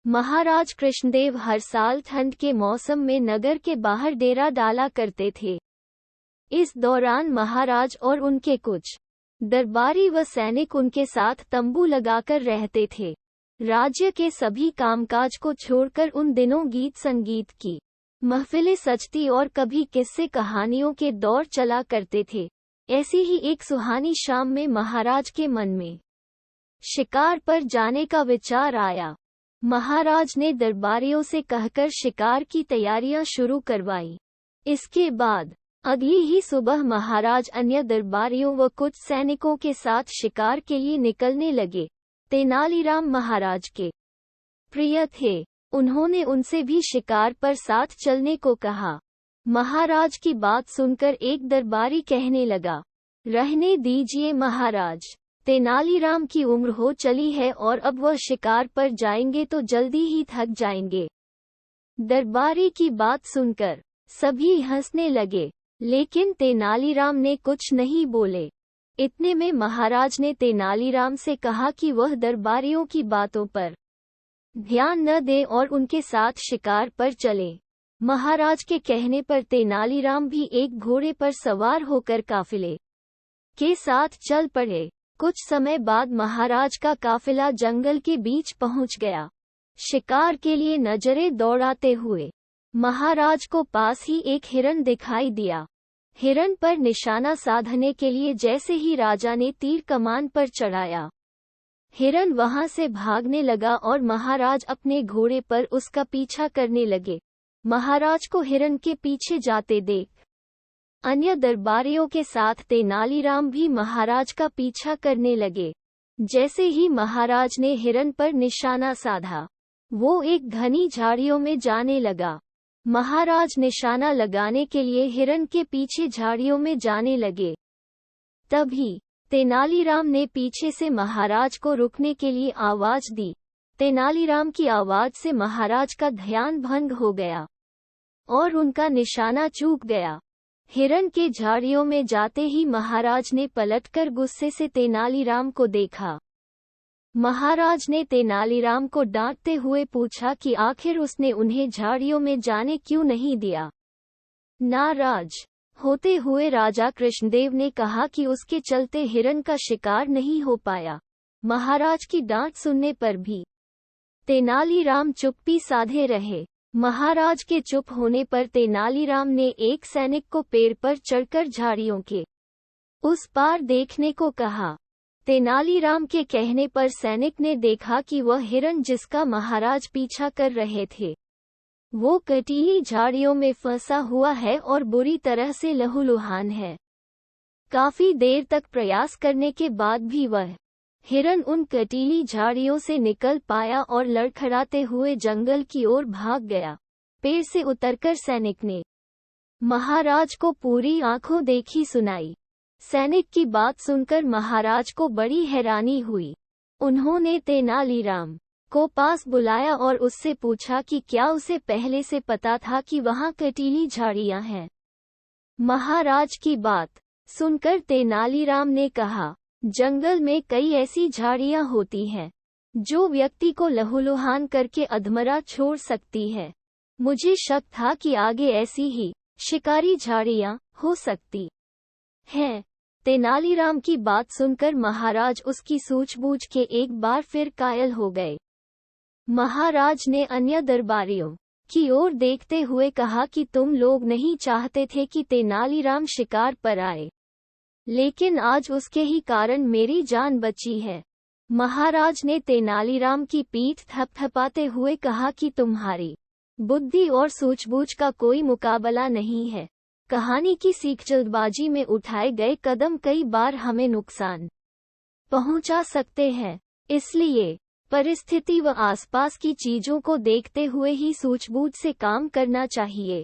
महाराज कृष्णदेव हर साल ठंड के मौसम में नगर के बाहर डेरा डाला करते थे। इस दौरान महाराज और उनके कुछ दरबारी व सैनिक उनके साथ तंबू लगाकर रहते थे। राज्य के सभी कामकाज को छोड़कर उन दिनों गीत संगीत की महफिलें सजती और कभी किस्से कहानियों के दौर चला करते थे। ऐसी ही एक सुहानी शाम में महाराज के मन में शिकार पर जाने का विचार आया। महाराज ने दरबारियों से कहकर शिकार की तैयारियां शुरू करवाई। इसके बाद अगली ही सुबह महाराज अन्य दरबारियों व कुछ सैनिकों के साथ शिकार के लिए निकलने लगे। तेनालीराम महाराज के प्रिय थे। उन्होंने उनसे भी शिकार पर साथ चलने को कहा। महाराज की बात सुनकर एक दरबारी कहने लगा, रहने दीजिए महाराज, तेनालीराम की उम्र हो चली है और अब वह शिकार पर जाएंगे तो जल्दी ही थक जाएंगे। दरबारी की बात सुनकर सभी हंसने लगे, लेकिन तेनालीराम ने कुछ नहीं बोले। इतने में महाराज ने तेनालीराम से कहा कि वह दरबारियों की बातों पर ध्यान न दे और उनके साथ शिकार पर चले। महाराज के कहने पर तेनालीराम भी एक घोड़े पर सवार होकर काफिले के साथ चल पड़े। कुछ समय बाद महाराज का काफिला जंगल के बीच पहुंच गया। शिकार के लिए नजरें दौड़ाते हुए महाराज को पास ही एक हिरन दिखाई दिया। हिरन पर निशाना साधने के लिए जैसे ही राजा ने तीर कमान पर चढ़ाया, हिरन वहां से भागने लगा और महाराज अपने घोड़े पर उसका पीछा करने लगे। महाराज को हिरन के पीछे जाते देख अन्य दरबारियों के साथ तेनालीराम भी महाराज का पीछा करने लगे। जैसे ही महाराज ने हिरन पर निशाना साधा, वो एक घनी झाड़ियों में जाने लगा। महाराज निशाना लगाने के लिए हिरन के पीछे झाड़ियों में जाने लगे। तभी तेनालीराम ने पीछे से महाराज को रुकने के लिए आवाज दी। तेनालीराम की आवाज से महाराज का ध्यान भंग हो गया और उनका निशाना चूक गया। हिरन के झाड़ियों में जाते ही महाराज ने पलटकर गुस्से से तेनालीराम को देखा। महाराज ने तेनालीराम को डांटते हुए पूछा कि आखिर उसने उन्हें झाड़ियों में जाने क्यों नहीं दिया। नाराज होते हुए राजा कृष्णदेव ने कहा कि उसके चलते हिरन का शिकार नहीं हो पाया। महाराज की डांट सुनने पर भी तेनालीराम चुप्पी साधे रहे। महाराज के चुप होने पर तेनालीराम ने एक सैनिक को पेड़ पर चढ़कर झाड़ियों के उस पार देखने को कहा। तेनालीराम के कहने पर सैनिक ने देखा कि वह हिरन जिसका महाराज पीछा कर रहे थे, वो कटीली झाड़ियों में फंसा हुआ है और बुरी तरह से लहूलुहान है। काफी देर तक प्रयास करने के बाद भी वह हिरन उन कटीली झाड़ियों से निकल पाया और लड़खड़ाते हुए जंगल की ओर भाग गया। पेड़ से उतरकर सैनिक ने महाराज को पूरी आंखों देखी सुनाई। सैनिक की बात सुनकर महाराज को बड़ी हैरानी हुई। उन्होंने तेनालीराम को पास बुलाया और उससे पूछा कि क्या उसे पहले से पता था कि वहां कटीली झाड़ियां हैं। महाराज की बात सुनकर तेनालीराम ने कहा, जंगल में कई ऐसी झाड़ियां होती हैं जो व्यक्ति को लहूलुहान करके अधमरा छोड़ सकती है। मुझे शक था कि आगे ऐसी ही शिकारी झाड़ियां हो सकती हैं। तेनालीराम की बात सुनकर महाराज उसकी सूझबूझ के एक बार फिर कायल हो गए। महाराज ने अन्य दरबारियों की ओर देखते हुए कहा कि तुम लोग नहीं चाहते थे कि तेनालीराम शिकार पर आए, लेकिन आज उसके ही कारण मेरी जान बची है। महाराज ने तेनालीराम की पीठ थपथपाते हुए कहा कि तुम्हारी बुद्धि और सूझबूझ का कोई मुकाबला नहीं है। कहानी की सीख, जल्दबाजी में उठाए गए कदम कई बार हमें नुकसान पहुंचा सकते हैं। इसलिए परिस्थिति व आसपास की चीजों को देखते हुए ही सूझबूझ से काम करना चाहिए।